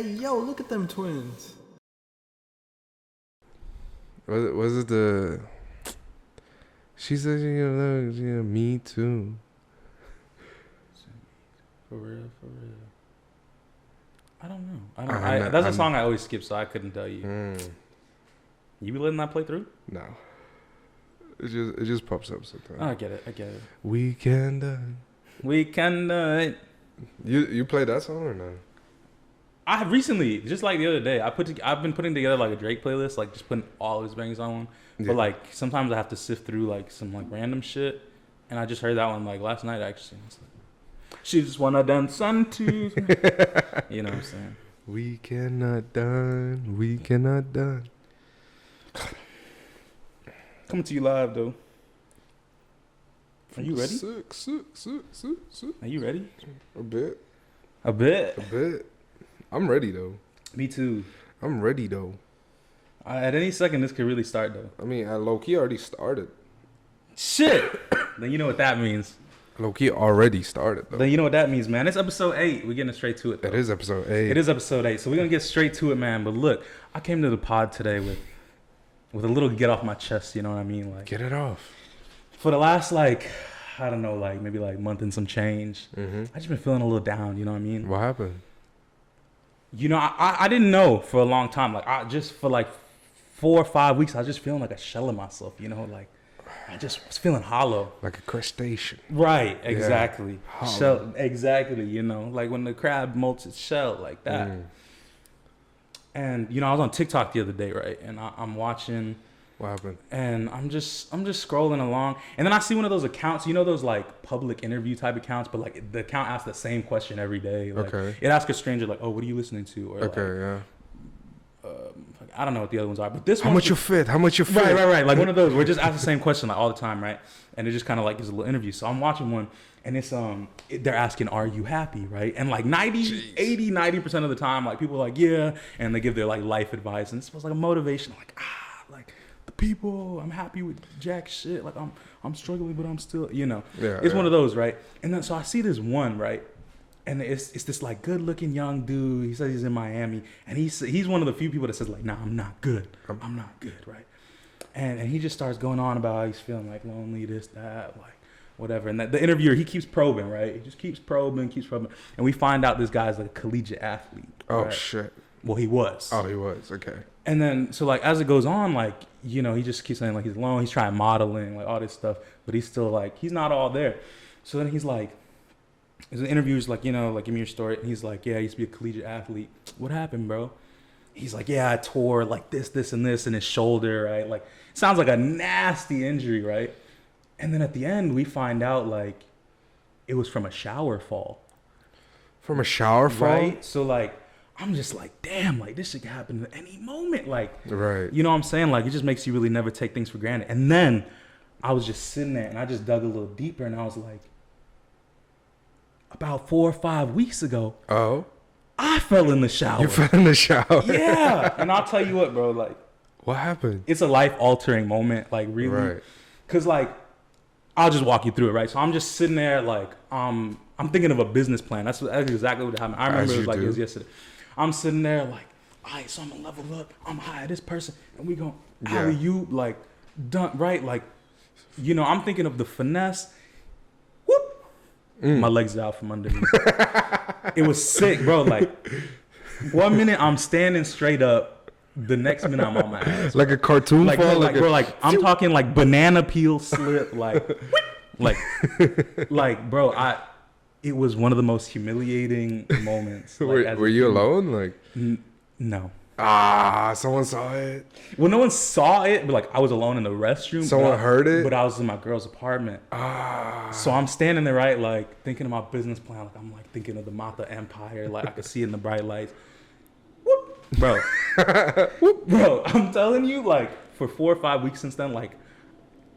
Hey, yo, look at them twins. Was it the? She said she gonna love you. Me too. For real. I don't know. That's a song I always skip, so I couldn't tell you. You be letting that play through? No. It just pops up sometimes. Oh, I get it. We can do it. You played that song or no? I have recently, just like the other day, I've been putting together like a Drake playlist, like just putting all of his bangers on one. Yeah. But like sometimes I have to sift through like some like random shit, and I just heard that one like last night actually. I was like, she just wanna dance unto me. You know what I'm saying? We cannot done. Coming to you live though. Are you ready? Sick. Are you ready? A bit. I'm ready though. Me too. I'm ready though. At any second, this could really start though. I mean, low-key already started. Shit! Then you know what that means. Low-key already started though. Then you know what that means, man. It's episode 8. We're getting straight to it though. It is episode 8. It is episode 8. So we're going to get straight to it, man. But look, I came to the pod today with a little get off my chest, you know what I mean? Like, get it off. For the last, like, I don't know, like, maybe, like, month and some change, I just been feeling a little down, you know what I mean? What happened? You know, I didn't know for a long time. Like, I just, for, like, 4 or 5 weeks, I was just feeling like a shell of myself, you know? Like, I just was feeling hollow. Like a crustacean. Right, exactly. Yeah. Shell, exactly, you know? Like, when the crab molts its shell, like that. And, you know, I was on TikTok the other day, right? And I'm watching... What happened? And I'm just scrolling along, and then I see one of those accounts, you know, those like public interview type accounts, but like the account asks the same question every day. Like, okay. It asks a stranger like, "Oh, what are you listening to?" Or okay, like, I don't know what the other ones are, but this one. How much you fit? Right. Like one of those. We're just asked the same question like all the time, right? And it just kind of like gives a little interview. So I'm watching one, and it's they're asking, "Are you happy?" Right? And like 90% of the time, like people are like, "Yeah," and they give their like life advice, and it's supposed like a motivation, like like. People, I'm happy with jack shit. Like I'm struggling, but I'm still, you know. Yeah, it's one of those, right? And then so I see this one, right? And it's this like good looking young dude. He says he's in Miami, and he's one of the few people that says like, "Nah, I'm not good. I'm not good," right? And he just starts going on about how he's feeling like lonely, this, that, like whatever. And the interviewer, he keeps probing, right? He just keeps probing, and we find out this guy's like a collegiate athlete. Oh right? shit. Well, he was. Oh, he was. Okay. And then, so like, as it goes on, like, you know, he just keeps saying like he's alone, he's trying modeling, like all this stuff, but he's still like, he's not all there. So then he's like, there's an interviewer's like, you know, like, give me your story. And he's like, yeah, I used to be a collegiate athlete. What happened, bro? He's like, yeah, I tore like this and this in his shoulder, right? Like, sounds like a nasty injury, right? And then at the end, we find out like it was from a shower fall. From a shower fall? Right? So like, I'm just like, damn, like this shit could happen at any moment. Like, right. You know what I'm saying? Like, it just makes you really never take things for granted. And then I was just sitting there and I just dug a little deeper and I was like, about 4 or 5 weeks ago, I fell in the shower. You fell in the shower? Yeah. And I'll tell you what, bro, like. What happened? It's a life altering moment, like really. Right. Cause like, I'll just walk you through it, right? So I'm just sitting there like, I'm thinking of a business plan. That's exactly what happened. I remember it was yesterday. I'm sitting there like, all right, so I'm gonna level up. I'm high this person, and we gonna alley-oop like dunk right, like, you know. I'm thinking of the finesse. Whoop, my legs are out from under me. It was sick, bro. Like 1 minute I'm standing straight up, the next minute I'm on my ass. Like a cartoon like, fall, bro, like I'm talking like banana peel slip, like, bro, It was one of the most humiliating moments. Like, were you alone? Like, no. Someone saw it. Well, no one saw it, but like I was alone in the restroom. Someone heard it, but I was in my girl's apartment. So I'm standing there, right, like thinking of my business plan. Like I'm like thinking of the Mata Empire. Like I could see it in the bright lights. Whoop, bro. Whoop, bro. I'm telling you, like for 4 or 5 weeks since then, like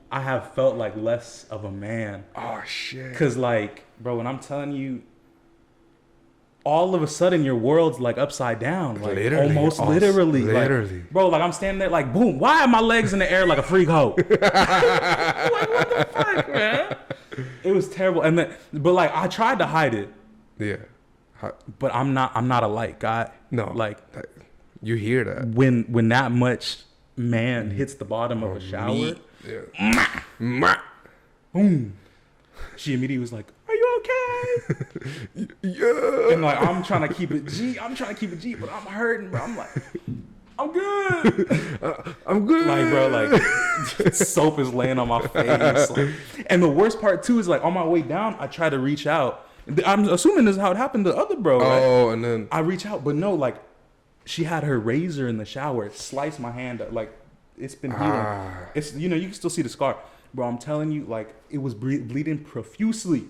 I have felt like less of a man. Oh shit. Cause like, bro, when I'm telling you, all of a sudden your world's like upside down, like literally. Like, bro, like I'm standing there like, boom, why are my legs in the air like a freak hoe? Like, what the fuck, man? It was terrible. And then, but like I tried to hide it. Yeah. But I'm not a light guy. No, like you hear that when that much man hits the bottom of a shower. Yeah. Boom. She immediately was like, "Are you okay?" Yeah. And like I'm trying to keep it G. But I'm hurting, bro. I'm like, I'm good. I'm good. Like, bro, like soap is laying on my face. Like, and the worst part too is like on my way down, I try to reach out. I'm assuming this is how it happened to the other bro. Oh, right? and then I reach out, but no, like she had her razor in the shower, sliced my hand up. Like it's been healing. It's you can still see the scar, bro. I'm telling you, like it was bleeding profusely.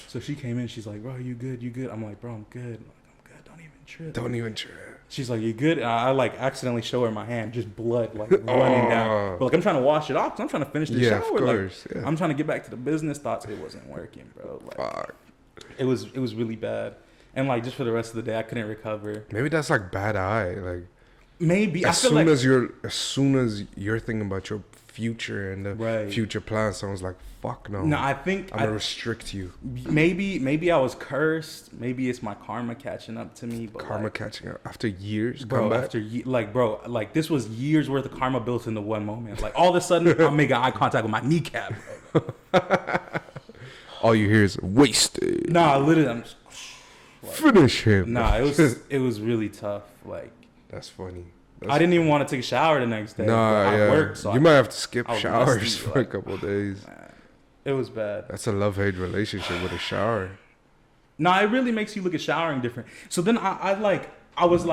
So she came in, she's like, "Bro, you good? You good?" I'm like, "Bro, I'm good." I'm like, "I'm good. Don't even trip." She's like, "You good?" And I like accidentally show her my hand, just blood like running down. But like I'm trying to wash it off because I'm trying to finish the shower. Of course. Like, I'm trying to get back to the business thoughts. It wasn't working, bro. Like, Fuck. It was really bad. And like just for the rest of the day, I couldn't recover. Maybe that's like bad eye. Like maybe as soon as you're thinking about your future and the future plans, someone's like, "Fuck no." No, I think I'm gonna restrict you. Maybe I was cursed. Maybe it's my karma catching up to me. But karma catching up after years, bro. Like this was years worth of karma built into one moment. Like all of a sudden, I'm making eye contact with my kneecap, bro. All you hear is wasted. Nah, literally, I'm just like, finish him. Nah, it was really tough. Like that's funny. I didn't even want to take a shower the next day. Nah, I worked, so you might have to skip showers for a couple of days. Man, it was bad. That's a love-hate relationship with a shower. Nah, it really makes you look at showering different. So then I was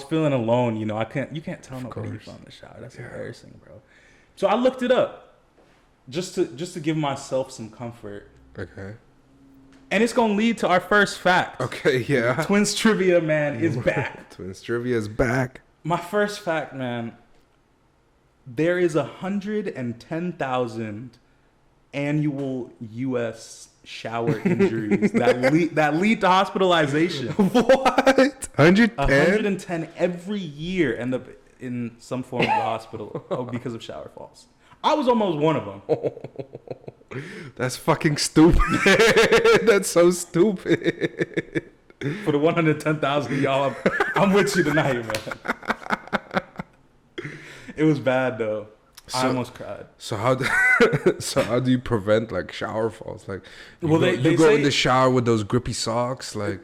feeling alone. You can't tell nobody you fell in the shower. That's embarrassing, bro. So I looked it up. Just to give myself some comfort. Okay. And it's gonna lead to our first fact. Okay, yeah. Twins trivia, man, is back. Twins trivia is back. My first fact, man. There is 110,000 annual U.S. shower injuries that lead to hospitalization. What? 110 every year end up in some form of the hospital because of shower falls. I was almost one of them. That's fucking stupid. That's so stupid. For the 110,000 y'all, I'm with you tonight, man. It was bad though. I almost cried. So how do you prevent like shower falls? Like, you go say, in the shower with those grippy socks, like.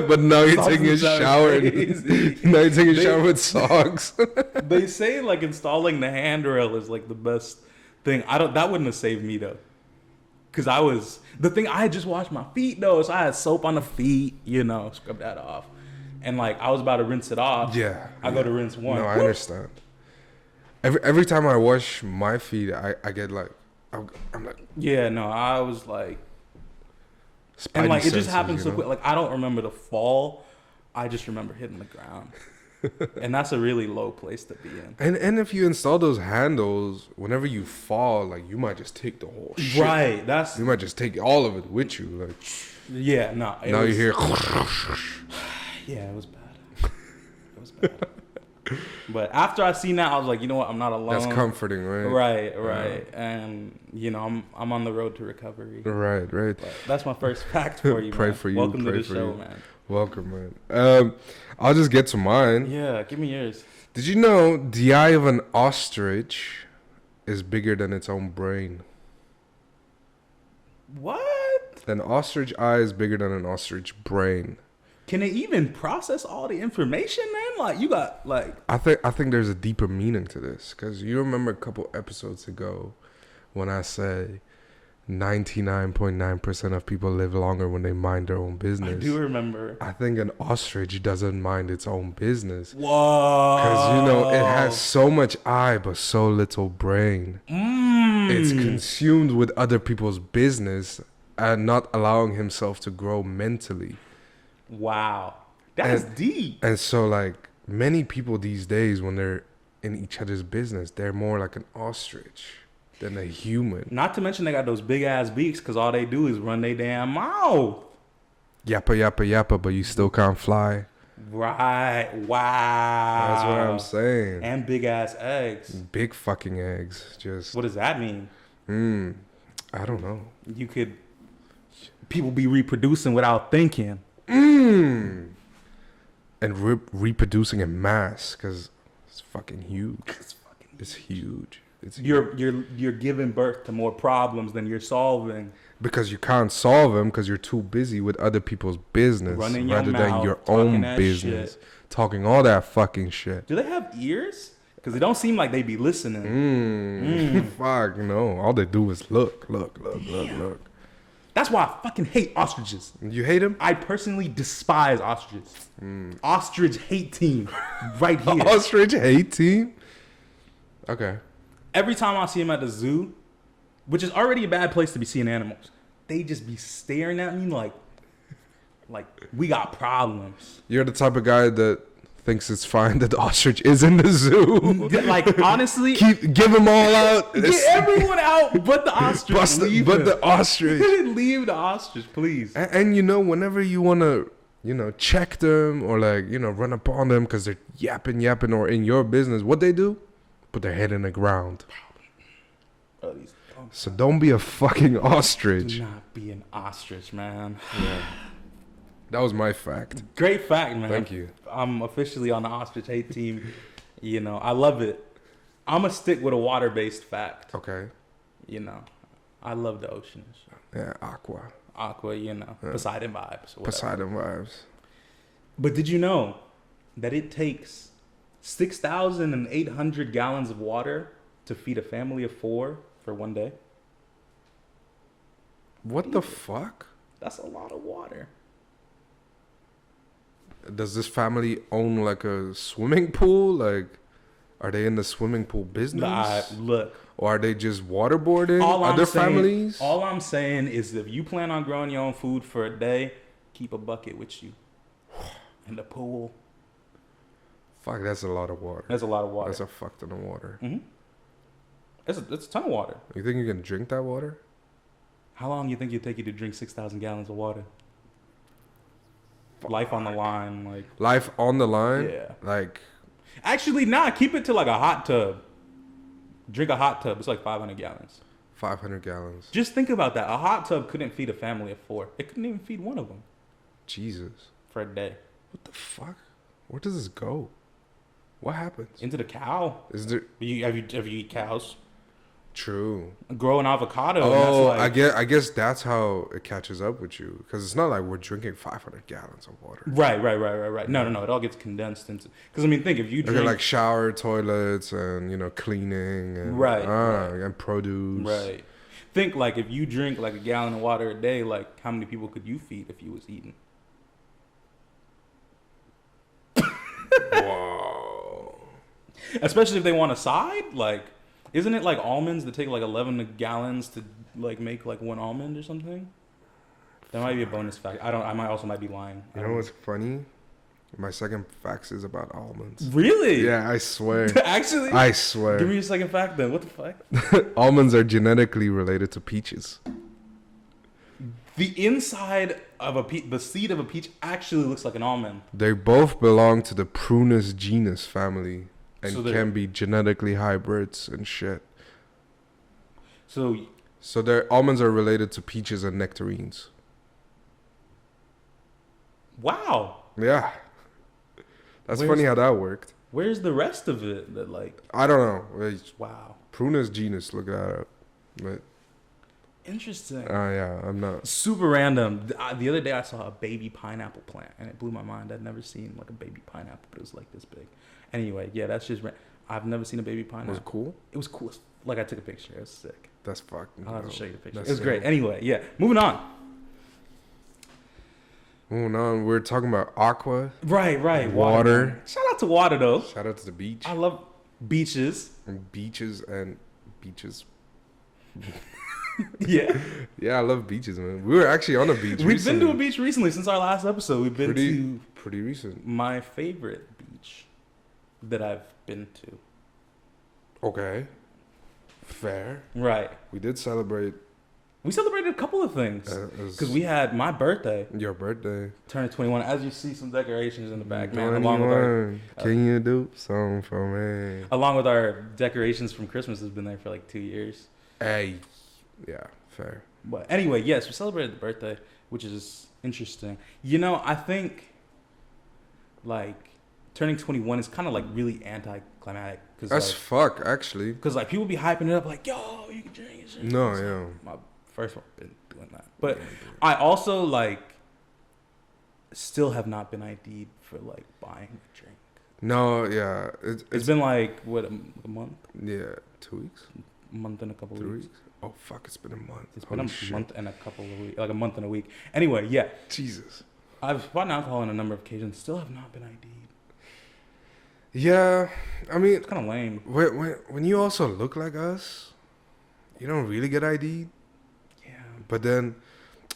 But now you're taking a shower. Now you're taking a shower with socks. They say like installing the handrail is like the best thing. That wouldn't have saved me though, because I had just washed my feet though, so I had soap on the feet, scrub that off, and like I was about to rinse it off. Yeah, I go to rinse one. No, I understand. Every time I wash my feet, I get like, I'm like. Yeah, no, I was like. And like it just happened so quick. Like I don't remember the fall. I just remember hitting the ground. And that's a really low place to be in. And if you install those handles, whenever you fall, like you might just take the whole shit. Right. You might just take all of it with you. Like yeah, no. Now you hear yeah, it was bad. It was bad. But after I seen that, I was like, you know what? I'm not alone. That's comforting, right? Right. And I'm on the road to recovery. Right. But that's my first fact for you. Pray man. for you. Welcome Pray to the for show, you. man. Welcome, man. I'll just get to mine. Yeah, give me yours. Did you know the eye of an ostrich is bigger than its own brain? What? An ostrich eye is bigger than an ostrich brain. Can it even process all the information, man? Like you got like. I think there's a deeper meaning to this, because you remember a couple episodes ago when I said 99.9% of people live longer when they mind their own business. I do remember. I think an ostrich doesn't mind its own business. Whoa. Because, it has so much eye but so little brain. It's consumed with other people's business and not allowing himself to grow mentally. Wow. That's deep. And so, like, many people these days, when they're in each other's business, they're more like an ostrich than a human. Not to mention they got those big ass beaks because all they do is run their damn mouth. Yappa, yappa, yappa, but you still can't fly. Right. Wow. That's what I'm saying. And big ass eggs. Big fucking eggs. Just. What does that mean? I don't know. You could people be reproducing without thinking. And reproducing in mass because it's fucking huge. It's huge. It's huge. You're giving birth to more problems than you're solving. Because you can't solve them because you're too busy with other people's business Running your rather mouth, than your talking own that business. shit. Talking all that fucking shit. Do they have ears? Because it don't seem like they be listening. Fuck, no. All they do is look. That's why I fucking hate ostriches. You hate them? I personally despise ostriches. Ostrich hate team right here. Ostrich hate team? Okay. Every time I see them at the zoo, which is already a bad place to be seeing animals, they just be staring at me like we got problems. You're the type of guy that thinks it's fine that the ostrich is in the zoo. Like, honestly, give them all out. Get everyone out but the ostrich. But the ostrich. Leave the ostrich, please. And you know, whenever you want to, check them or run upon them because they're yapping or in your business, what they do? Put their head in the ground. So don't be a fucking ostrich. Do not be an ostrich, man. Yeah. That was my fact. Great fact, man. Thank you. I'm officially on the Ostrich Hate team. I love it. I'm going to stick with a water-based fact. Okay. I love the ocean. Yeah, aqua, Poseidon vibes. Poseidon vibes. But did you know that it takes 6,800 gallons of water to feed a family of 4 for one day? What the fuck? That's a lot of water. Does this family own like a swimming pool? Like, are they in the swimming pool business? Look. Or are they just waterboarding other families? All I'm saying is if you plan on growing your own food for a day, keep a bucket with you. In the pool. Fuck, that's a lot of water. That's a lot of water. That's a fuck ton of water. Mm-hmm. It's a ton of water. You think you can drink that water? How long do you think it'd take you to drink 6,000 gallons of water? Life on the line, life on the line. Yeah. Actually, keep it to like a hot tub. Drink a hot tub. It's like 500 gallons. 500 gallons. Just think about that. A hot tub couldn't feed a family of 4. It couldn't even feed one of them. Jesus. For a day. What the fuck? Where does this go? What happens? Into the cow. Is there? Have you eat cows? True. Grow an avocado. Oh, I guess that's how it catches up with you, because it's not like we're drinking 500 gallons of water. Right. No. It all gets condensed into. Because think if you drink like shower, toilets, and cleaning, and right, and produce. Right. Think like if you drink like a gallon of water a day, like how many people could you feed if you was eating? Whoa. Especially if they want a side, isn't it like almonds that take like 11 gallons to make like one almond or something? That might be a bonus fact. I might be lying. You know what's funny? My second fact is about almonds. Really? Yeah, I swear. Actually? I swear. Give me your second fact then. What the fuck? Almonds are genetically related to peaches. The inside of the seed of a peach actually looks like an almond. They both belong to the Prunus genus family. And can be genetically hybrids and shit. So their almonds are related to peaches and nectarines. Wow. Yeah. That's funny how that worked. Where's the rest of it? I don't know. Wow. Prunus genus, look that up. But interesting. Yeah, I'm not. Super random. The other day I saw a baby pineapple plant and it blew my mind. I'd never seen like a baby pineapple, but it was like this big. Anyway, yeah, that's just. I've never seen a baby pineapple. Was it cool? It was cool. Like I took a picture. It was sick. That's fucking. I'll have to show you the picture. It was great. Anyway, yeah. Moving on. We're talking about aqua. Right. Water. Shout out to water though. Shout out to the beach. I love beaches. And beaches. Yeah. Yeah, I love beaches, man. We were actually on a beach. We've been to a beach recently since our last episode. We've been to pretty recent. My favorite beach that I've been to. Okay. Fair. Right. We did celebrate. We celebrated a couple of things. Because we had my birthday. Your birthday. Turning 21. As you see some decorations in the back, man. 21. Along with our, Can you do something for me? Along with our decorations from Christmas has been there for like 2 years. Hey. Yeah, fair. But anyway, yes, we celebrated the birthday. which is interesting. You know, I think like turning 21 is kind of like really anticlimactic. That's fuck, actually. Because like people be hyping it up like, yo, you can drink. No, yeah. My first one been doing that, but I also like still have not been ID'd for like buying a drink. No, yeah. It's been like what a month? Yeah, 2 weeks. A month and a couple of weeks. Oh fuck! It's been a month. It's been a month and a couple of weeks, like a month and a week. Anyway, yeah. Jesus. I've bought alcohol on a number of occasions. Still have not been ID'd. Yeah, I mean, it's kind of lame. When you also look like us, you don't really get ID'd. Yeah. But then,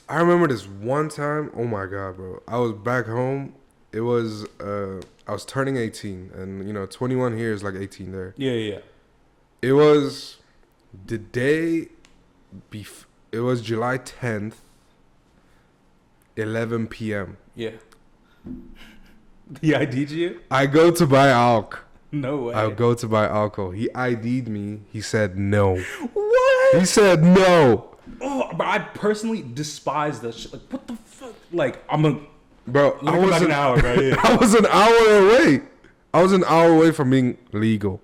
I remember this one time. Oh my god, bro! I was back home. It was I was turning 18, and you know, 21 here is like 18 there. Yeah. It was the day. It was July 10th, 11 p.m. Yeah. He ID'd you? I go to buy alcohol. No way. I go to buy alcohol. He ID'd me. He said no. What? He said no. Oh, but I personally despise that shit. Like, what the fuck? Like, Bro, I was an hour, bro. Yeah. I was an hour away. I was an hour away from being legal.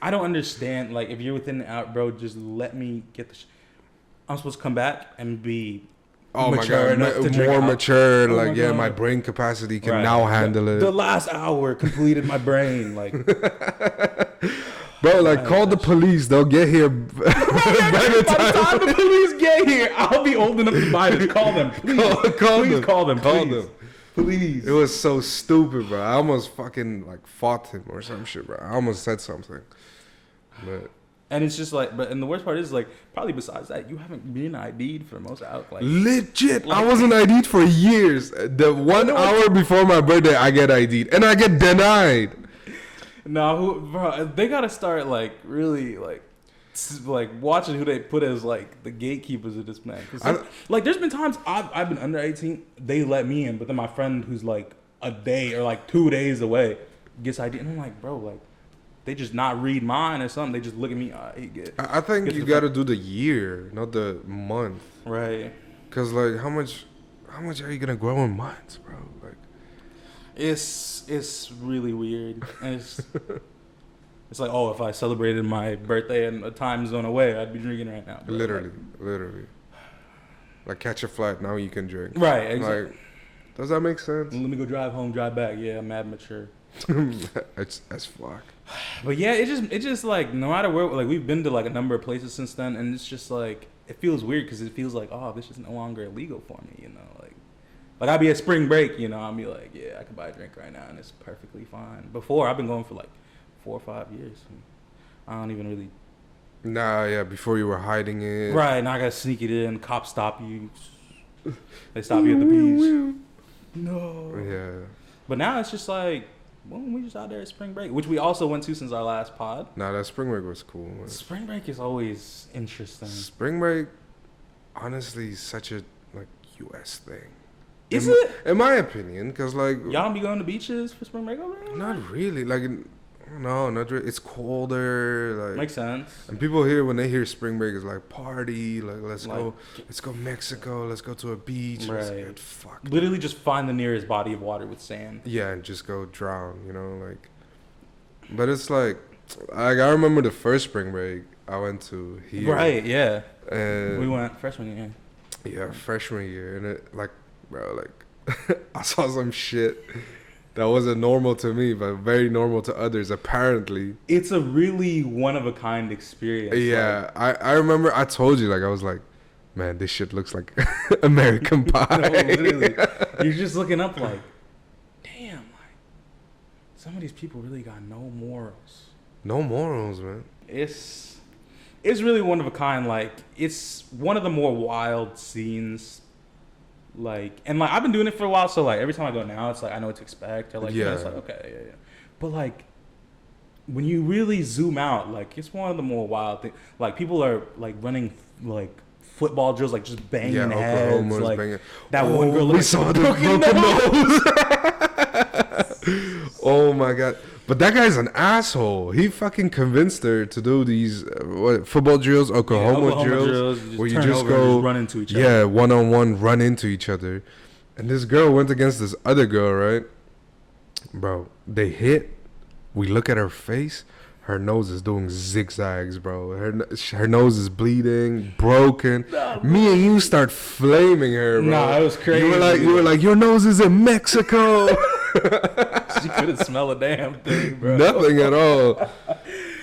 I don't understand. Like, if you're within an hour, bro, just let me get the I'm supposed to come back and be mature, more mature. Like, yeah, my brain capacity can now handle it. The last hour completed my brain. Like, bro, like, call the police. They'll get here. By the time the police get here, I'll be old enough to buy this. Call them, please. Call them. Please. It was so stupid, bro. I almost fucking like fought him or some shit, bro. I almost said something. But and it's just like, and the worst part is like, probably besides that, you haven't been ID'd for most out. Like, legit, I wasn't ID'd for years. The 1 hour before my birthday, I get ID'd, and I get denied. No, bro, they gotta start like really like watching who they put as like the gatekeepers of this man. Like, there's been times I've been under 18, they let me in, but then my friend who's like a day or like 2 days away gets ID'd, and I'm like, bro, like, they just not read mine or something. They just look at me. I think you got to do the year, not the month. Right. Cause like, how much are you gonna grow in months, bro? Like, it's really weird. And it's like, oh, if I celebrated my birthday in a time zone away, I'd be drinking right now. But literally. Like, catch a flight now, you can drink. Right. Exactly. Like, does that make sense? Let me go drive home, drive back. Yeah, I'm mad mature. It's fuck. But yeah, it just like, no matter where, like, we've been to like a number of places since then, and it's just like, it feels weird because it feels like, oh, this is no longer illegal for me, you know, like I'd be at spring break, you know, I'll be like, yeah, I can buy a drink right now and it's perfectly fine. Before, I've been going for like 4 or 5 years. I don't even really. Nah, yeah, before you were hiding it. Right, now I gotta sneak it in. Cops stop you. They stop you at the beach. No. Yeah. But now it's just like, well, we just out there at spring break, which we also went to since our last pod. Nah, that spring break was cool, man. Spring break is always interesting. Spring break, honestly, is such a like U.S. thing. Is it? In my opinion, because like, y'all don't be going to beaches for spring break over there? Not really. Like, no, not really. It's colder. Like, makes sense. And people here, when they hear spring break, is like party. Like, let's go Mexico. Let's go to a beach. Right. Fuck. Literally, just find the nearest body of water with sand. Yeah, and just go drown. You know, like. But it's like I remember the first spring break I went to here. Right. Yeah. And we went freshman year. Yeah, freshman year, and it like, bro, like I saw some shit that wasn't normal to me, but very normal to others, apparently. It's a really one-of-a-kind experience. Yeah, like, I remember I told you, like, I was like, man, this shit looks like American Pie. No, literally. You're just looking up like, damn, like, some of these people really got no morals. No morals, man. It's really one-of-a-kind. Like, it's one of the more wild scenes. Like, and like, I've been doing it for a while, so like every time I go now, it's like I know what to expect. Or like, yeah, it's like, okay, yeah. But like, when you really zoom out, like, it's one of the more wild things. Like, people are like running like football drills, like just banging heads. Like banging. That one girl, we saw the broken nose. Oh my god! But that guy's an asshole. He fucking convinced her to do these football drills, Oklahoma drills, where you just go run into each other. Yeah, 1-on-1, run into each other. And this girl went against this other girl, right? Bro, they hit. We look at her face. Her nose is doing zigzags, bro. Her nose is bleeding, broken. Nah, me and you start flaming her, bro. Nah, it was crazy. You were like, your nose is in Mexico. She couldn't smell a damn thing, bro. Nothing at all,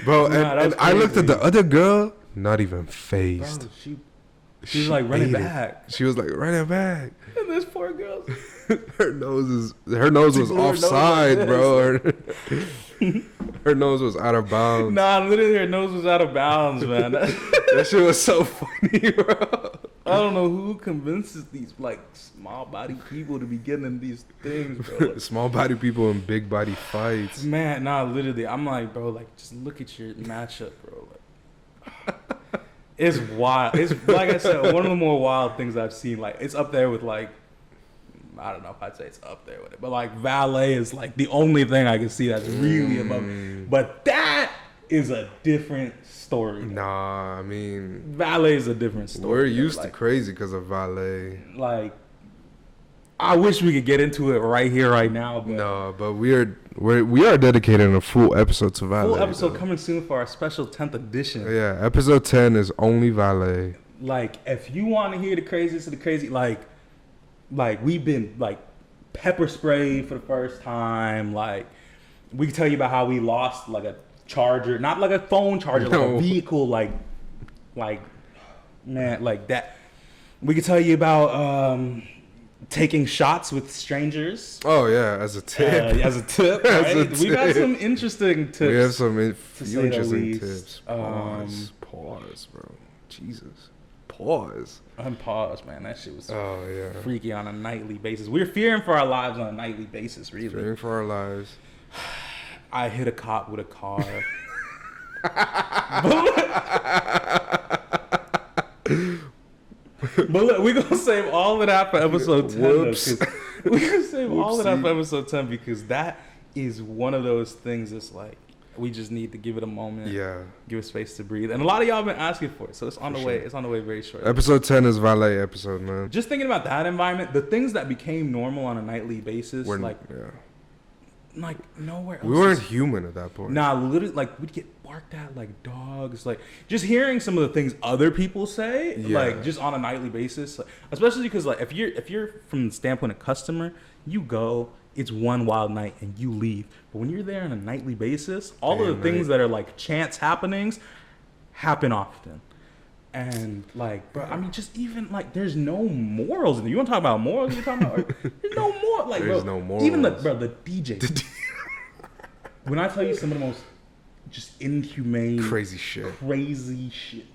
bro. And I looked at the other girl, not even phased. Bro, she was like running back. She was like running back. And this poor girl, her nose was offside, bro. Her nose was out of bounds. Nah, literally her nose was out of bounds, man. That shit was so funny, bro. I don't know who convinces these like small body people to be getting in these things, bro. Small body people in big body fights. Man, nah, literally, I'm like, bro, like just look at your matchup, bro. Like, it's wild. It's like I said, one of the more wild things I've seen. Like it's up there with like, I don't know if I'd say it's up there with it, but like valet is like the only thing I can see that's really above. But that is a different story. Nah, I mean, valet is a different story. We're used to crazy because of valet. Like, I wish we could get into it right here, right now. But no, but we are dedicating a full episode to valet. Full episode coming soon for our special 10th edition. Yeah, episode 10 is only valet. Like, if you want to hear the craziest of the crazy, like we've been like pepper sprayed for the first time. Like, we can tell you about how we lost like a charger, not like a phone charger, like a vehicle, like man, like that. We could tell you about taking shots with strangers. Oh yeah, as a tip. Right? We've got some interesting tips. We have some few interesting tips. Pause, bro. Jesus. Pause. Unpause, man. That shit was freaky on a nightly basis. We're fearing for our lives on a nightly basis, really. Fearing for our lives. I hit a cop with a car. But look, we're gonna save all of that for episode 10. Whoops. We're gonna save all of that for episode 10 because that is one of those things that's like we just need to give it a moment. Yeah. Give it space to breathe. And a lot of y'all have been asking for it. So it's on the way. It's on the way very short. Episode 10 is valet episode, man. Just thinking about that environment, the things that became normal on a nightly basis, like nowhere else. We weren't human at that point. Nah, literally, like we'd get barked at like dogs. Like just hearing some of the things other people say, like just on a nightly basis, like, especially because like if you're from the standpoint of customer, you go. It's one wild night and you leave. But when you're there on a nightly basis, all of the things that are like chance happenings happen often. And like, bro, I mean, just even like, there's no morals in it. You want to talk about morals? You're talking about like, there's no more. Like, there's bro, no morals. even the DJ. When I tell you some of the most just inhumane, crazy shit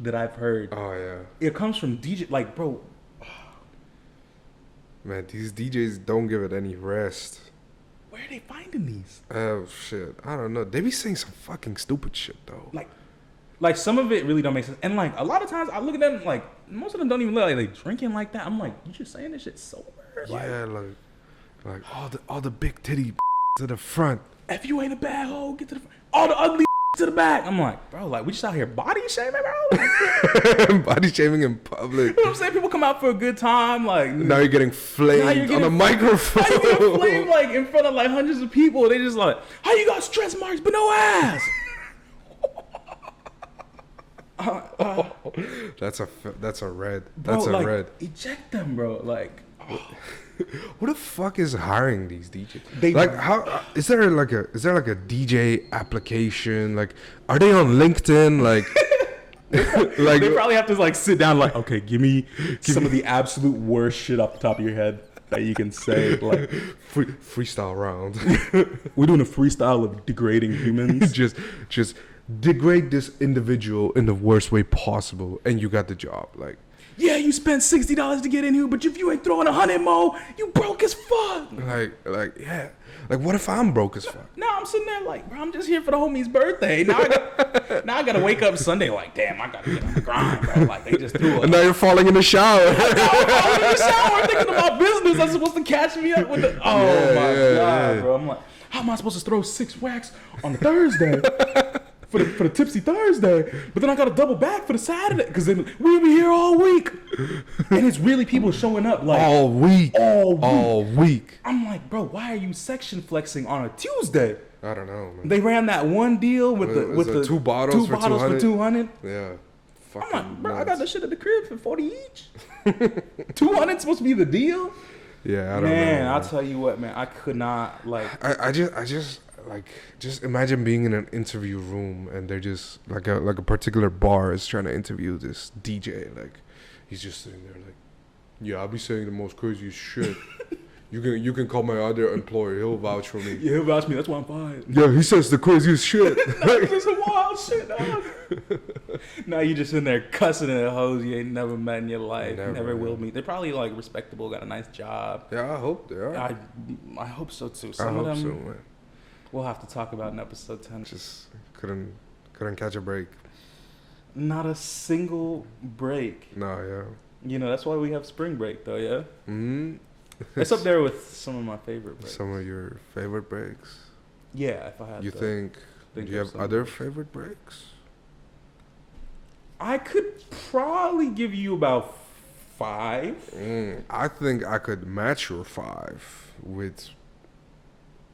that I've heard. Oh yeah, it comes from DJ. Like, bro. Man, these DJs don't give it any rest. Where are they finding these? Oh, shit. I don't know. They be saying some fucking stupid shit, though. Like some of it really don't make sense. And, like, a lot of times I look at them, like, most of them don't even look like they drinking like that. I'm like, you just saying this shit sober? Yeah, like all the big titty to the front. If you ain't a bad hoe, get to the front. All the ugly to the back. I'm like, bro, like, we just out here body shaming, bro? Like, body shaming in public. You know what I'm saying? People come out for a good time, like. Now you're getting flamed on a microphone. How you getting flamed, like, in front of, like, hundreds of people? They just like, how you got stretch marks but no ass? That's a red. Bro, That's a like, red. Eject them, bro. Like, who the fuck is hiring these DJs? Like, how is there like a DJ application? Like, are they on LinkedIn? Like, like they probably have to like sit down. Like, okay, give me some of the absolute worst shit off the top of your head that you can say. Like, freestyle round. We're doing a freestyle of degrading humans. just degrade this individual in the worst way possible, and you got the job. Like, yeah, you spent $60 to get in here, but if you ain't throwing 100 more, you broke as fuck. Yeah. Like, what if I'm broke as fuck? Now I'm sitting there like, bro, I'm just here for the homie's birthday. Now I gotta wake up Sunday like, damn, I gotta get on the grind, bro. Like, they just threw And now you're falling in the shower. I'm falling in the shower thinking about business. I'm supposed to catch me up with the. Oh my god, bro. I'm like, how am I supposed to throw 6 racks on the Thursday for the tipsy Thursday? But then I gotta double back for the Saturday because then we'll be here all week. And it's really people showing up like all week. I'm like, bro, why are you section flexing on a Tuesday? I don't know, man. They ran that one deal with the 2 bottles for 200. Yeah. I'm like, bro, I got that shit at the crib for 40 each. 200 supposed to be the deal. Yeah, I don't know. Man, I'll tell you what, man, I could not like. I just like just imagine being in an interview room and they're just like a particular bar is trying to interview this DJ. Like, he's just sitting there like, yeah, I'll be saying the most craziest shit. You can call my other employer. He'll vouch for me. Yeah, he'll vouch for me. That's why I'm fired. Yeah, he says the craziest shit. That's just some wild shit, dog. Now you just in there cussing at hoes you ain't never met in your life. Never will meet. They're probably like respectable, got a nice job. Yeah, I hope they are. I hope so too. I hope so, man. We'll have to talk about in episode 10. Just couldn't catch a break. Not a single break. No, yeah. You know, that's why we have spring break though, yeah? Mm-hmm. It's up there with some of my favorite breaks. Some of your favorite breaks? Yeah, if I had you to think do you have other favorite breaks? I could probably give you about 5. I think I could match your 5 with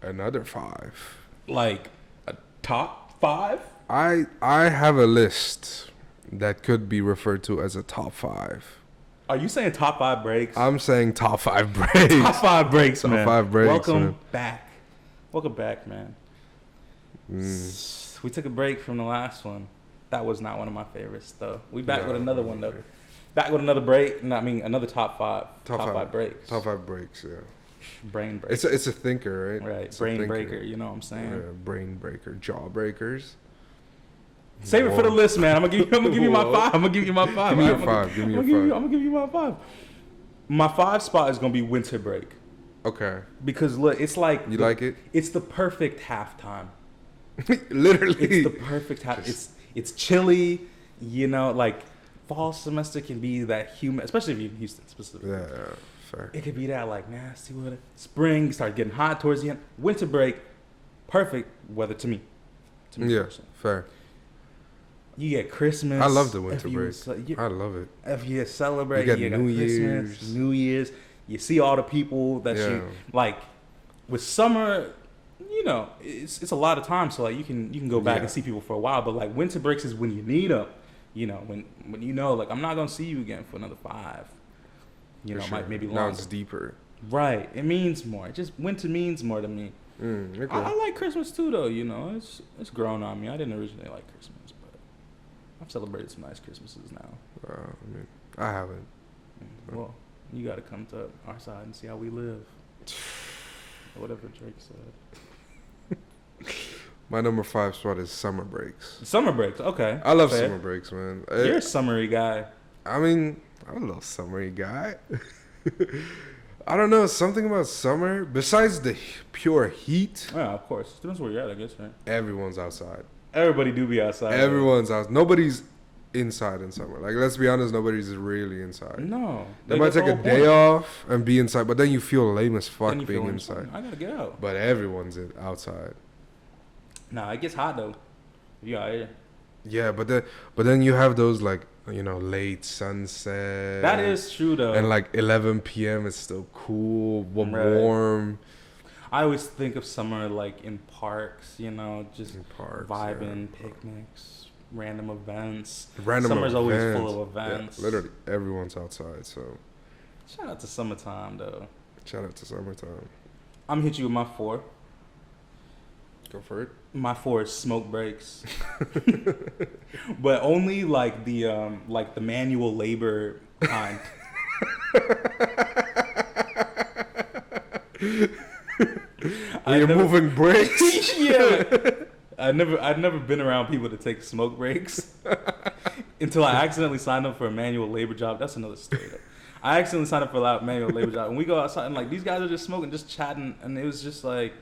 another 5. Like a top 5? I have a list that could be referred to as a top 5. Are you saying top 5 breaks? I'm saying top 5 breaks. Top 5 breaks, top man. 5 breaks. Welcome back. Welcome back, man. We took a break from the last one. That was not one of my favorites, though. We back with another one, though. Back with another break. No, I mean, another top 5. Top 5 breaks. Top 5 breaks, yeah. Brain breaker. It's a thinker, right? Right. It's brain breaker, you know what I'm saying? Yeah, brain breaker. Jaw breakers. Save it for the list, man. I'm gonna give you my 5. I'm gonna give you my 5. Give me your 5. Give me your 5. I'm gonna give you my 5. My 5 spot is gonna be winter break. Okay. Because look, it's like you like it. It's the perfect halftime. Literally. It's the perfect half. It's chilly. You know, like fall semester can be that humid, especially if you're in Houston specifically. Yeah, fair. It could be that like nasty weather. Spring start getting hot towards the end. Winter break, perfect weather to me. Yeah, personally. Fair. You get Christmas. I love the winter break. I love it. If you celebrate, you get New Christmas, Year's. New Year's. You see all the people that you like. With summer, you know, it's a lot of time. So like you can go back and see people for a while. But like winter breaks is when you need them. You know, when you know, like I'm not gonna see you again for another 5. You know, maybe longer. Now it's deeper. Right. It means more. Just winter means more to me. Okay. I like Christmas too, though. You know, it's grown on me. I didn't originally like Christmas, but I've celebrated some nice Christmases now. I mean, I haven't. Well, you got to come to our side and see how we live. Whatever Drake said. My number 5 spot is summer breaks. Summer breaks, okay. I love summer breaks, man. You're a summery guy. I mean, I'm a little summery guy. I don't know, something about summer, besides the pure heat. Yeah, of course. Depends where you're at, I guess, right? Everyone's outside. Everybody do be outside. Everyone's out. Nobody's inside in summer. Like, let's be honest, nobody's really inside. No. They might take a day off and be inside, but then you feel lame as fuck being inside. I gotta get out. But everyone's outside. Nah, it gets hot, though. You out here. Yeah, but then you have those, like, you know, late sunset. That is true, though. And like 11 p.m. it's still cool, warm. I always think of summer like in parks, you know, just vibing, picnics, random events. Summer's always full of events. Yeah, literally, everyone's outside, so. Shout out to summertime, though. Shout out to summertime. I'm gonna hit you with my 4. Go for it. My 4 is smoke breaks, but only like the manual labor kind. You're moving bricks. Yeah. I've never been around people that take smoke breaks. until I accidentally signed up for a manual labor job. That's another story, though. I accidentally signed up for a manual labor job. And we go outside, and, like, these guys are just smoking, just chatting. And it was just like,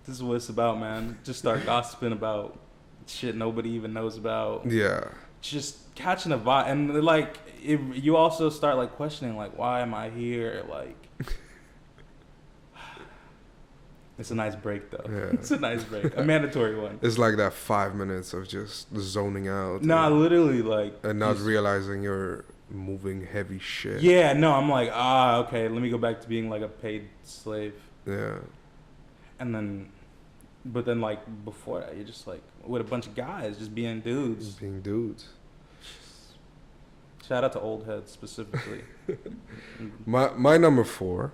this is what it's about, man. Just start gossiping about shit nobody even knows about. Yeah. Just catching a vibe. And, like, you also start, like, questioning, like, why am I here? Like, it's a nice break, though. Yeah. It's a nice break. A mandatory one. It's like that 5 minutes of just zoning out. Nah, literally, like. And not realizing you're moving heavy shit. Yeah, no, I'm like, okay, let me go back to being, like, a paid slave. Yeah. And then, but then, like, before that, you're just, like, with a bunch of guys, just being dudes. Being dudes. Shout out to old heads, specifically. My number 4,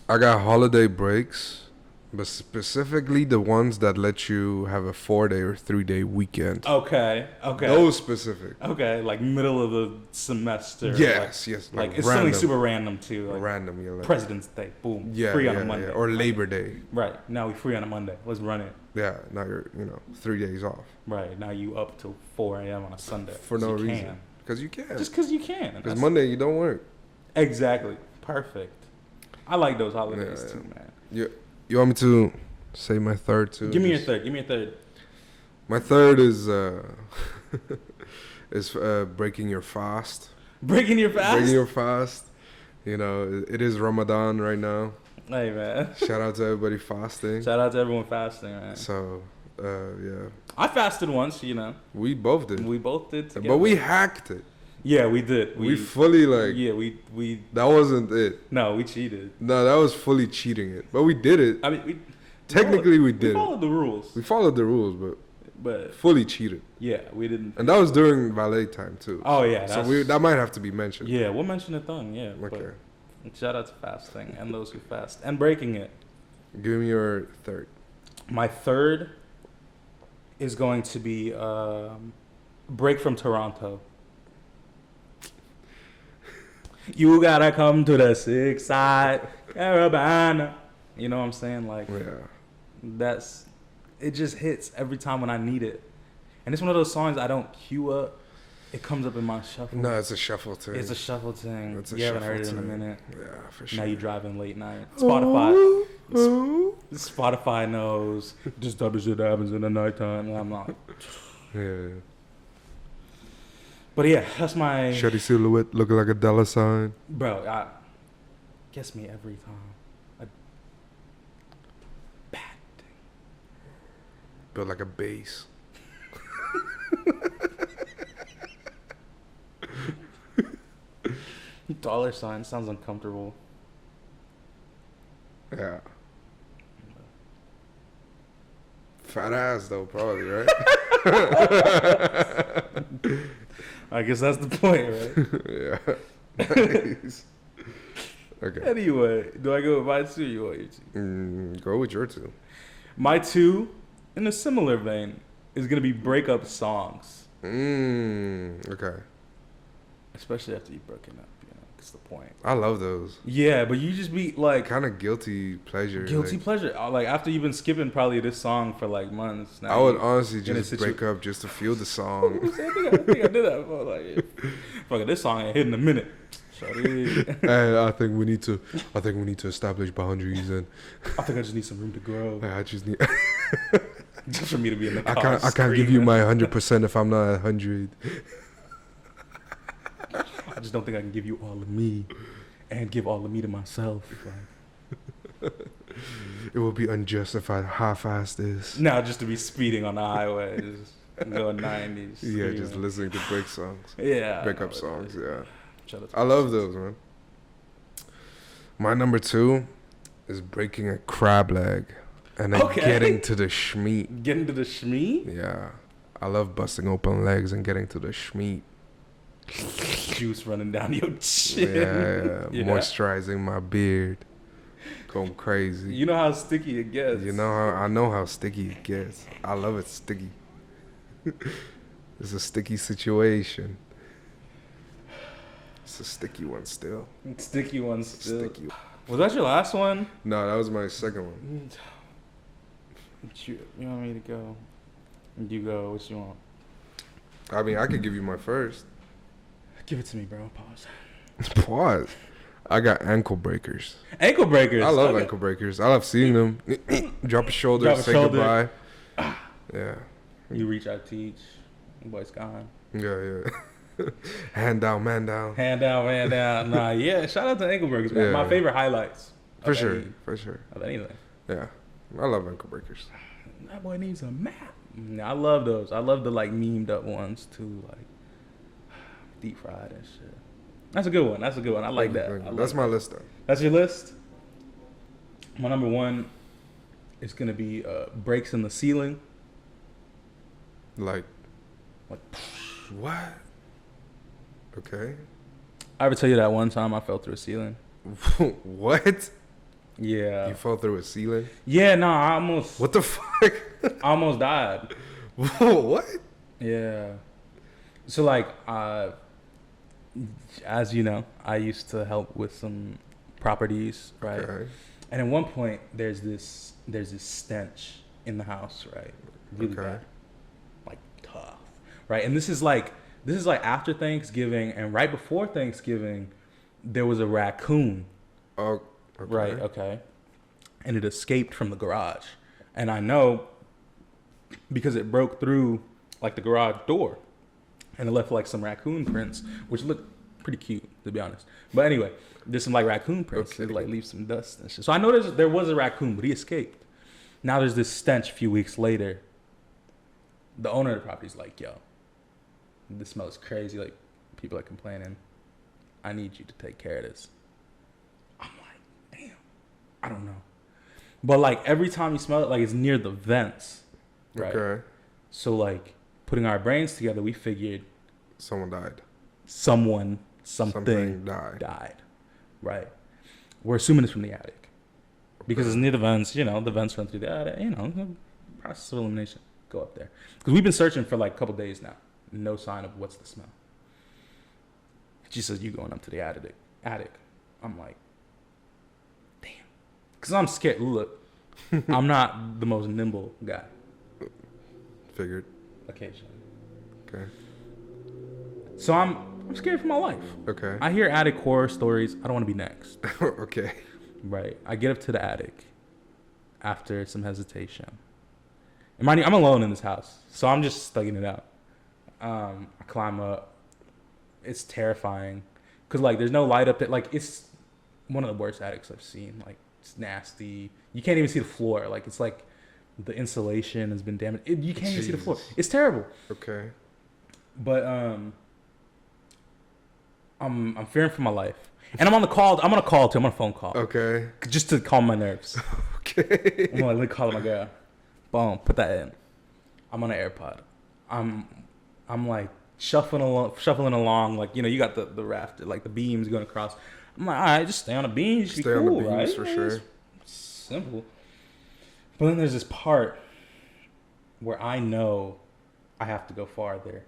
I got holiday breaks, but specifically the ones that let you have a 4-day or 3-day weekend. Okay. Those specific. Okay, like middle of the semester. Yes. Like it's random. something super random too. Like Random, yeah. Like, President's Day, boom. Yeah, free on a Monday. Yeah. Or Labor Day. Right, now we free on a Monday. Let's run it. Yeah, now you're, 3 days off. Right, now you up till 4 a.m. on a Sunday. For no reason. Because you can. Just because you can. Because Monday you don't work. Exactly. Perfect. I like those holidays too, man. You want me to say my third too? Give me your third. My third is breaking your fast. Breaking your fast? Breaking your fast. It is Ramadan right now. Hey, man. Shout out to everybody fasting. Shout out to everyone fasting, man. So, yeah. I fasted once, We both did. We both did together. But we hacked it. Yeah, we did. We fully, like... Yeah, we... That wasn't it. No, we cheated. No, that was fully cheating it. But we did it. I mean, technically we did it. We followed the rules. We followed the rules, but fully cheated. Yeah, we didn't. And that was during valet time, too. Oh, yeah. So that might have to be mentioned. Yeah, we'll mention it then, yeah. Okay. Shout out to fasting and those who fast. And breaking it. Give me your third. My third is going to be break from Toronto. You gotta come to the 6 side, Carabana. You know what I'm saying? Like, yeah. It just hits every time when I need it. And it's one of those songs I don't cue up. It comes up in my shuffle. No, it's a shuffle thing. It's a shuffle thing. It's a you haven't shuffle heard it in a thing. minute. Yeah, for sure. Now you're driving late night. Spotify. Spotify knows this type of shit happens in the nighttime. And I'm like, yeah. But yeah, that's my... Shady silhouette looking like a dollar sign. Bro, gets me every time. A bad thing. Built like a bass. Dollar sign sounds uncomfortable. Yeah. Fat ass though, probably, right? I guess that's the point, right? Yeah. Nice. Okay. Anyway, do I go with my two or you want your two? Go with your two. My two, in a similar vein, is going to be breakup songs. Okay. Especially after you've broken up, that's the point. I love those. Yeah, but you just be like... Kind of guilty pleasure. Guilty pleasure. Like, after you've been skipping probably this song for like months. Now I would honestly just break up just to feel the song. I think I did that before. Like, fuck it, this song ain't hit in a minute. And I think we need to establish boundaries, and I think I just need some room to grow. I just need just for me to be in the car. I can't give you my 100% if I'm not at 100. I just don't think I can give you all of me and give all of me to myself. Like. It will be unjustified how fast this. Now just to be speeding on the highway, just going 90s. Yeah, just listening to break songs. Yeah. Breakup songs, yeah. I love those, man. My number two is breaking a crab leg and then getting to the schmeat. Getting to the schmeat? Yeah. I love busting open legs and getting to the schmeat. Juice running down your chin. Yeah. Moisturizing my beard. Going crazy. You know how sticky it gets. I know how sticky it gets. I love it sticky. It's a sticky situation. It's a sticky one still. Sticky one still. Sticky. Was that your last one? No, that was my second one. You want me to go? You go. What you want? I mean, I could give you my first. Give it to me, bro. Pause. Pause. I got ankle breakers. Ankle breakers. I love ankle breakers. I love seeing them. Drop a shoulder, say goodbye. Yeah. You reach out to each. Boy's gone. Yeah. Hand down, man down. Hand down, man down. Nah, yeah. Shout out to ankle breakers, man. Yeah. My favorite highlights. For sure. Of anything. Yeah. I love ankle breakers. That boy needs a map. I love those. I love the like memed up ones too, like deep fried and shit. That's a good one. I like that. That's my list though. That's your list? My number one is gonna be breaks in the ceiling. Like what? Okay. I ever tell you that one time I fell through a ceiling? What? Yeah. You fell through a ceiling? Yeah, no, I almost. What the fuck? I almost died. What? Yeah. So like, as you know, I used to help with some properties, right? Okay. And at one point, there's this stench in the house, right? Really bad, like tough, right? And this is like after Thanksgiving and right before Thanksgiving, there was a raccoon. Oh, okay. Right. Okay. And it escaped from the garage, and I know because it broke through like the garage door, and it left like some raccoon prints, which looked pretty cute to be honest. But anyway, there's some like raccoon prints that like leave some dust and shit. So I know there was a raccoon, but he escaped. Now there's this stench a few weeks later. The owner of the property is like, yo, this smells crazy. Like, people are complaining. I need you to take care of this. I'm like, damn, I don't know. But like every time you smell it, like it's near the vents. Right? Okay. So like putting our brains together, we figured someone died. Something died. Right. We're assuming it's from the attic. Because it's near the vents, you know, the vents run through the attic, you know, process of elimination. Go up there. Because we've been searching for like a couple days now. No sign of what's the smell. She says, you going up to the attic. I'm like, damn. Because I'm scared. Look, I'm not the most nimble guy. Figured. Occasionally. Okay. So I'm scared for my life. Okay. I hear attic horror stories. I don't want to be next. Okay. Right. I get up to the attic after some hesitation. And mind you, I'm alone in this house, so I'm just thugging it out. I climb up. It's terrifying because like there's no light up there. Like it's one of the worst attics I've seen. Like it's nasty. You can't even see the floor. Like it's like the insulation has been damaged. You can't even see the floor. It's terrible. Okay. But I'm fearing for my life. And I'm on the call. I'm on a call too. I'm on a phone call. Okay. Just to calm my nerves. Okay. I'm gonna like call my girl. Boom. Put that in. I'm on an AirPod. I'm like shuffling along. Like, you know, you got the raft, like the beams going across. I'm like, all right, just stay on the beams. Stay on the beams, right? For sure. It's simple. But then there's this part where I know I have to go farther,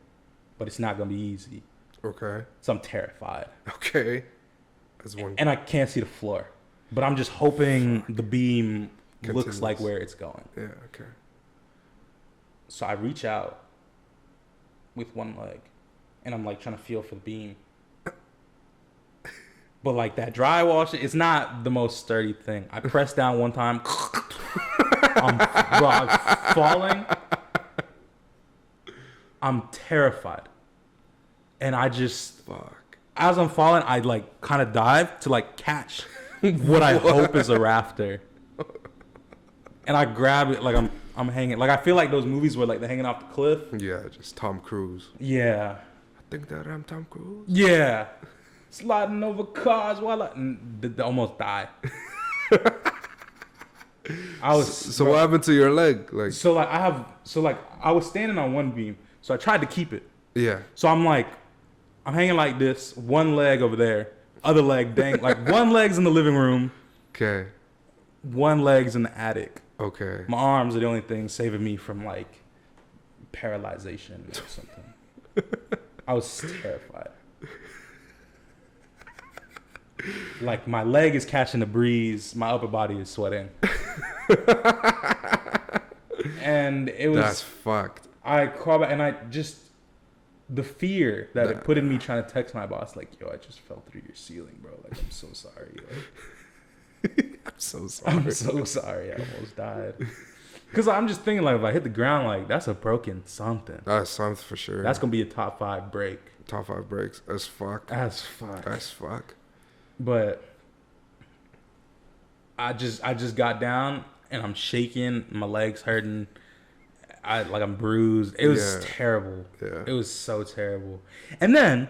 but it's not gonna be easy. Okay. So I'm terrified. Okay. That's one. And I can't see the floor, but I'm just hoping the beam looks like where it's going. Yeah. Okay. So I reach out with one leg, and I'm like trying to feel for the beam. But like that drywall shit, it's not the most sturdy thing. I press down one time. I'm falling. I'm terrified. And I just, as I'm falling, I like kind of dive to like catch what I hope is a rafter. And I grab it like I'm hanging. Like I feel like those movies where like they're hanging off the cliff. Yeah, just Tom Cruise. Yeah. I think that I'm Tom Cruise. Yeah. Sliding over cars while I almost die. I was. So what happened to your leg? Like. So I was standing on one beam, so I tried to keep it. Yeah. So I'm hanging like this, one leg over there, other leg dang, like one leg's in the living room. Okay. One leg's in the attic. Okay. My arms are the only thing saving me from like paralyzation or something. I was terrified. Like my leg is catching the breeze, my upper body is sweating. And it was. That's fucked. I crawl back and I just the fear that it put in me trying to text my boss, like, yo, I just fell through your ceiling, bro. Like, I'm so sorry, yo. I'm so sorry. I'm so sorry. I almost died. Because I'm just thinking, like, if I hit the ground, like, that's a broken something. That's something for sure. That's going to be a top 5 break. Top 5 breaks. As fuck. As fuck. As fuck. But I just got down, and I'm shaking. My legs hurting. I'm bruised. It was terrible. Yeah. It was so terrible. And then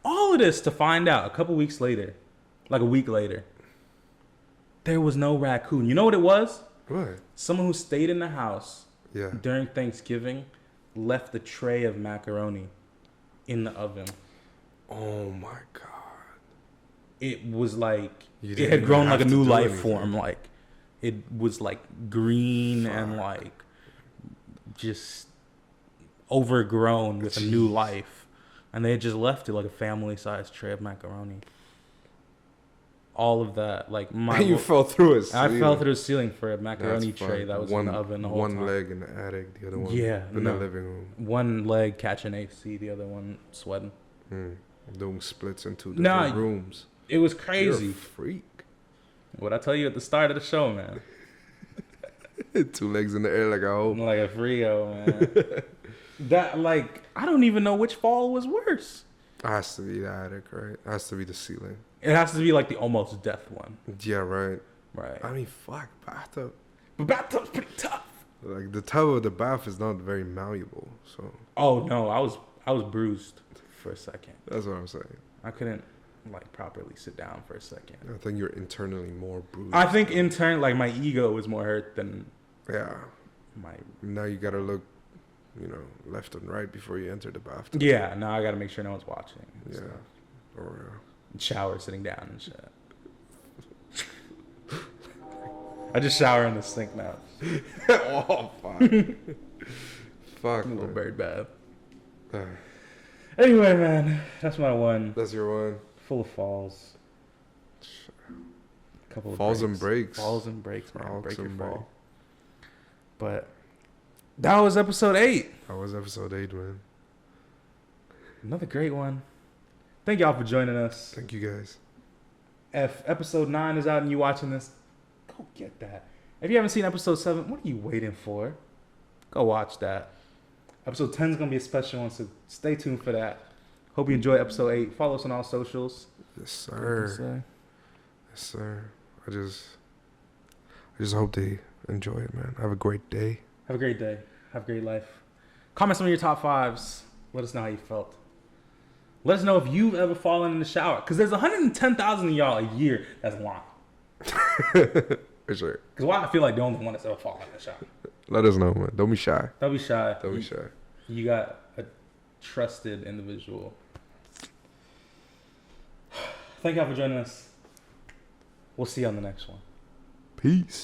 all of this to find out a couple weeks later, like a week later, there was no raccoon. You know what it was? What? Someone who stayed in the house during Thanksgiving left a tray of macaroni in the oven. Oh my God. It was like it had grown like a new life form. Like it was like green and like just overgrown with a new life, and they had just left it like a family-sized tray of macaroni. All of that, like you fell through it. I fell through the ceiling for a macaroni tray that was in the oven the whole time. One leg in the attic, the other one in the living room. One leg catching AC, the other one sweating. Doing splits in 2 different rooms. It was crazy. You're a freak. What I tell you at the start of the show, man. 2 legs in the air like a hoe. Like a Frio, man. That, like, I don't even know which fall was worse. It has to be the attic, right? It has to be the ceiling. It has to be like the almost death one. Yeah, right. Right. I mean, fuck, bathtub. But bathtub's pretty tough. Like, the tub of the bath is not very malleable, so. Oh, no, I was bruised for a second. That's what I'm saying. I couldn't, like, properly sit down for a second. I think you're internally more bruised. I think like, my ego was more hurt than... Yeah. My... Now you gotta look, left and right before you enter the bathtub. Yeah, now I gotta make sure no one's watching. Yeah. So. Or shower sitting down and shit. I just shower in the sink now. Oh, fuck. Fuck, a little bird bath. Uh, Anyway, man, that's my one. That's your one. Full of falls. Couple of falls breaks. and breaks. Falls and breaks, man. Falls Break your and fall. But that was episode 8. That was episode 8, man. Another great one. Thank y'all for joining us. Thank you, guys. If episode 9 is out and you watching this, go get that. If you haven't seen episode 7, what are you waiting for? Go watch that. Episode 10 is going to be a special one, so stay tuned for that. Hope you enjoy episode 8. Follow us on all socials. Yes, sir. Yes, sir. I just hope they enjoy it, man. Have a great day. Have a great day. Have a great life. Comment some of your top 5s. Let us know how you felt. Let us know if you've ever fallen in the shower. Because there's 110,000 of y'all a year that's lying. For sure. Because why I feel like the only one that's ever fallen in the shower. Let us know, man. Don't be shy. Don't be shy. Don't be shy. You got a trusted individual. Thank y'all for joining us. We'll see you on the next one. Peace.